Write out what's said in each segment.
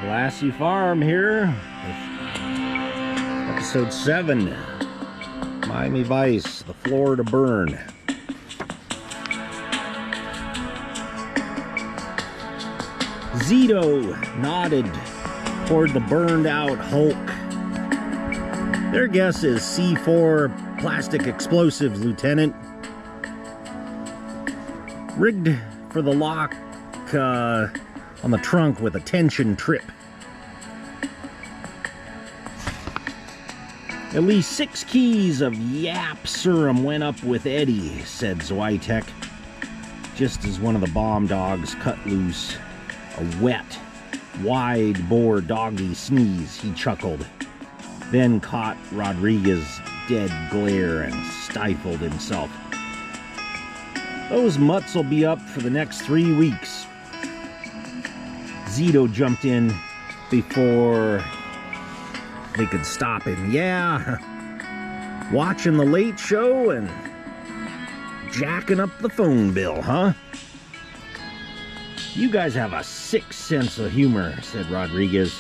Lassie Farm here with episode 7, Miami Vice, the floor to burn. Zito nodded toward the burned out Hulk. Their guess is C4 plastic explosives, Lieutenant. Rigged for the lock on the trunk with a tension trip. At least 6 keys of Yap serum went up with Eddie, said Zwitek, just as one of the bomb dogs cut loose a wet, wide-bore doggy sneeze. He chuckled, then caught Rodriguez's dead glare and stifled himself. Those mutts will be up for the next 3 weeks. Zito jumped in before they could stop him. Yeah, watching the Late Show and jacking up the phone bill, huh? You guys have a sick sense of humor, said Rodriguez.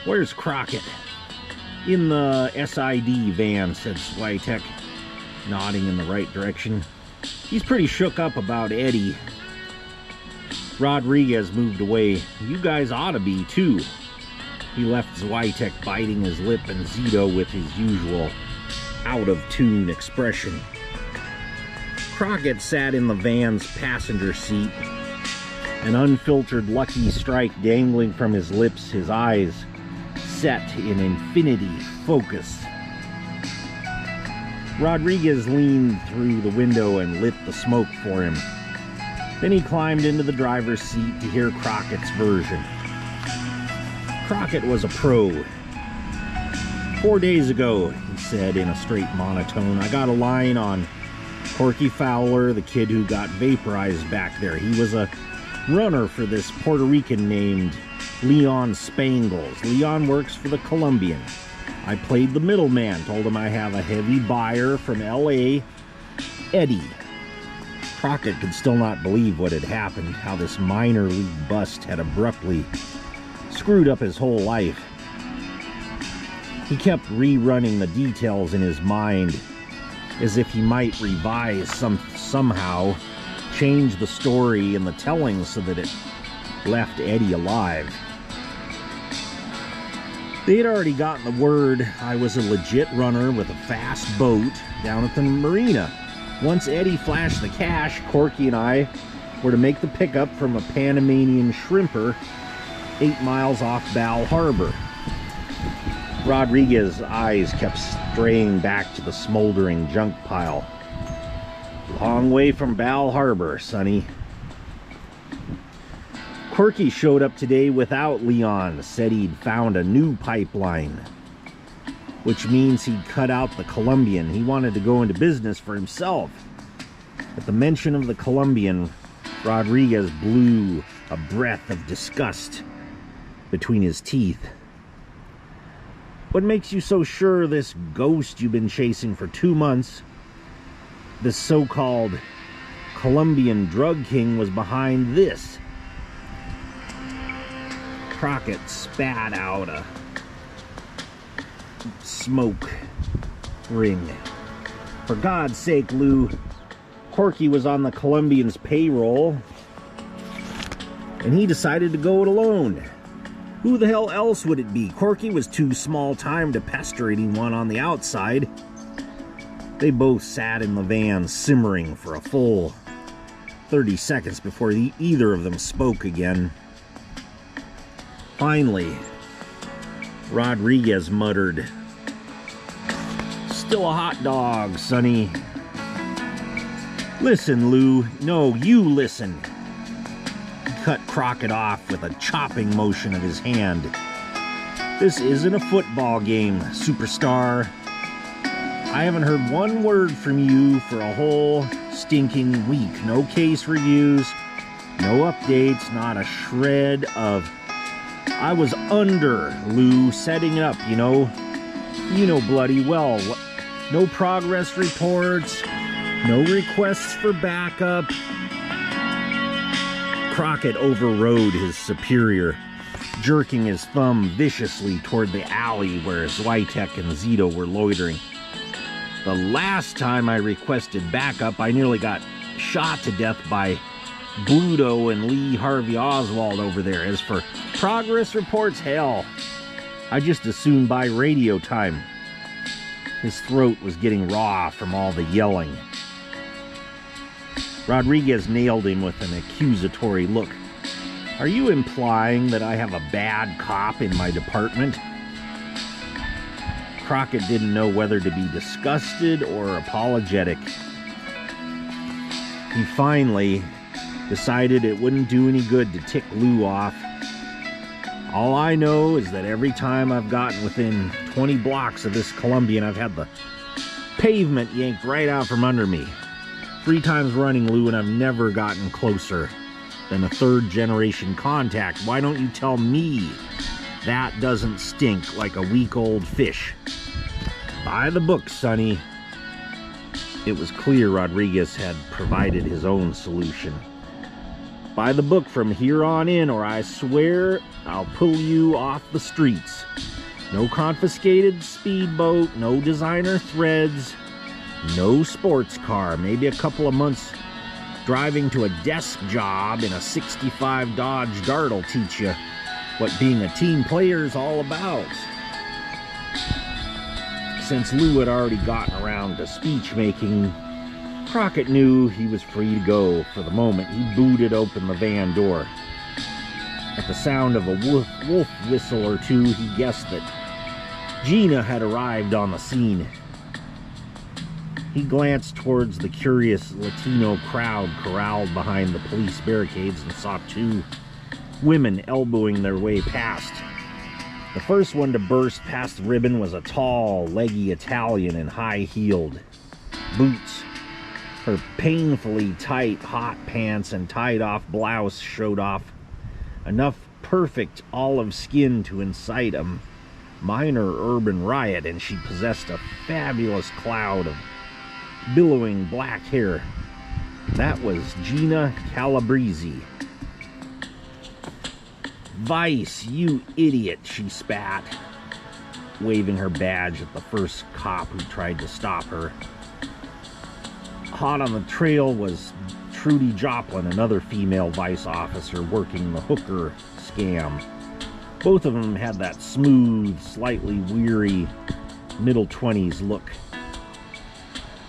Where's Crockett? In the SID van, said Zwitek, nodding in the right direction. He's pretty shook up about Eddie. Rodriguez moved away. You guys ought to be, too. He left Zwitek biting his lip and Zito with his usual out-of-tune expression. Crockett sat in the van's passenger seat, an unfiltered Lucky Strike dangling from his lips, his eyes set in infinity focus. Rodriguez leaned through the window and lit the smoke for him. Then he climbed into the driver's seat to hear Crockett's version. Crockett was a pro. 4 days ago, he said in a straight monotone, I got a line on Corky Fowler, the kid who got vaporized back there. He was a runner for this Puerto Rican named Leon Spangles. Leon works for the Colombian. I played the middleman, told him I have a heavy buyer from L.A., Eddie. Crockett could still not believe what had happened, how this minor league bust had abruptly screwed up his whole life. He kept rerunning the details in his mind as if he might revise somehow, change the story in the telling so that it left Eddie alive. They had already gotten the word I was a legit runner with a fast boat down at the marina. Once Eddie flashed the cash, Corky and I were to make the pickup from a Panamanian shrimper 8 miles off Bal Harbor. Rodriguez's eyes kept straying back to the smoldering junk pile. Long way from Bal Harbor, Sonny. Corky showed up today without Leon, said he'd found a new pipeline, which means he'd cut out the Colombian. He wanted to go into business for himself. At the mention of the Colombian, Rodriguez blew a breath of disgust between his teeth. What makes you so sure this ghost you've been chasing for 2 months, this so-called Colombian drug king, was behind this? Crockett spat out a smoke ring. For God's sake, Lou, Corky was on the Colombian's payroll, and he decided to go it alone. Who the hell else would it be? Corky was too small time to pester anyone on the outside. They both sat in the van simmering for a full 30 seconds before either of them spoke again. Finally, Rodriguez muttered, Still a hot dog, Sonny. Listen, Lou. No, you listen. He cut Crockett off with a chopping motion of his hand. This isn't a football game, superstar. I haven't heard one word from you for a whole stinking week. No case reviews, no updates, not a shred of... I was under, Lou, setting it up, you know bloody well. No progress reports, no requests for backup. Crockett overrode his superior. jerking his thumb viciously toward the alley where Switek and Zito were loitering. The last time I requested backup, I nearly got shot to death by Bluto and Lee Harvey Oswald over there. As for progress reports, hell, I just assumed buy radio time. His throat was getting raw from all the yelling. Rodriguez nailed him with an accusatory look. Are you implying that I have a bad cop in my department? Crockett didn't know whether to be disgusted or apologetic. He finally decided it wouldn't do any good to tick Lou off. All I know is that every time I've gotten within 20 blocks of this Colombian, I've had the pavement yanked right out from under me. 3 times running, Lou, and I've never gotten closer than a third-generation contact. Why don't you tell me that doesn't stink like a week-old fish? By the book, Sonny. It was clear Rodriguez had provided his own solution. By the book from here on in, or I swear I'll pull you off the streets. No confiscated speedboat, no designer threads, no sports car, maybe a couple of months driving to a desk job in a 65 Dodge Dart will teach you what being a team player is all about. Since Lou had already gotten around to speech making, Crockett knew he was free to go for the moment. He booted open the van door. At the sound of a wolf whistle or two, he guessed that Gina had arrived on the scene. He glanced towards the curious Latino crowd corralled behind the police barricades and saw 2 women elbowing their way past. The first one to burst past the ribbon was a tall, leggy Italian in high-heeled boots. Her painfully tight hot pants and tied-off blouse showed off enough perfect olive skin to incite a minor urban riot, and she possessed a fabulous cloud of billowing black hair. That was Gina Calabrese. "Vice, you idiot," she spat, waving her badge at the first cop who tried to stop her. Hot on the trail was Trudy Joplin, another female vice officer working the hooker scam. Both of them had that smooth, slightly weary, middle-20s look.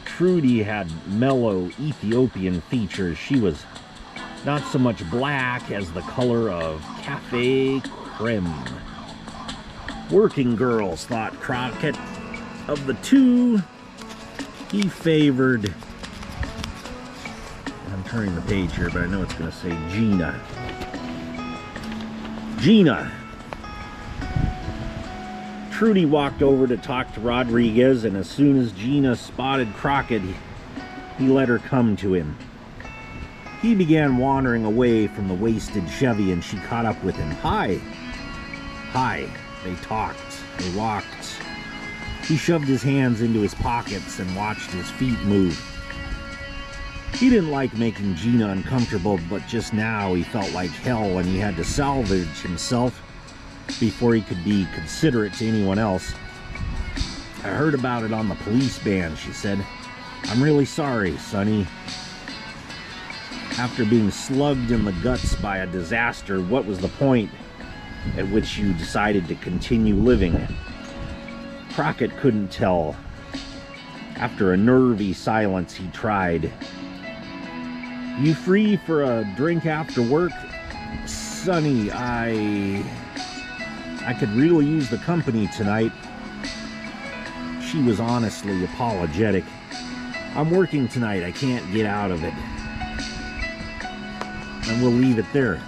Trudy had mellow Ethiopian features. She was not so much black as the color of cafe creme. Working girls, thought Crockett. Of the 2, he favored... I'm turning the page here, but I know it's going to say Gina. Gina! Trudy walked over to talk to Rodriguez, and as soon as Gina spotted Crockett, he let her come to him. He began wandering away from the wasted Chevy, and she caught up with him. Hi. Hi. They talked. They walked. He shoved his hands into his pockets and watched his feet move. He didn't like making Gina uncomfortable, but just now he felt like hell, and he had to salvage himself before he could be considerate to anyone else. I heard about it on the police band, she said. I'm really sorry, Sonny. After being slugged in the guts by a disaster, what was the point at which you decided to continue living? Crockett couldn't tell. After a nervy silence, he tried. You free for a drink after work? Sonny, I could really use the company tonight. She was honestly apologetic. I'm working tonight. I can't get out of it. And we'll leave it there.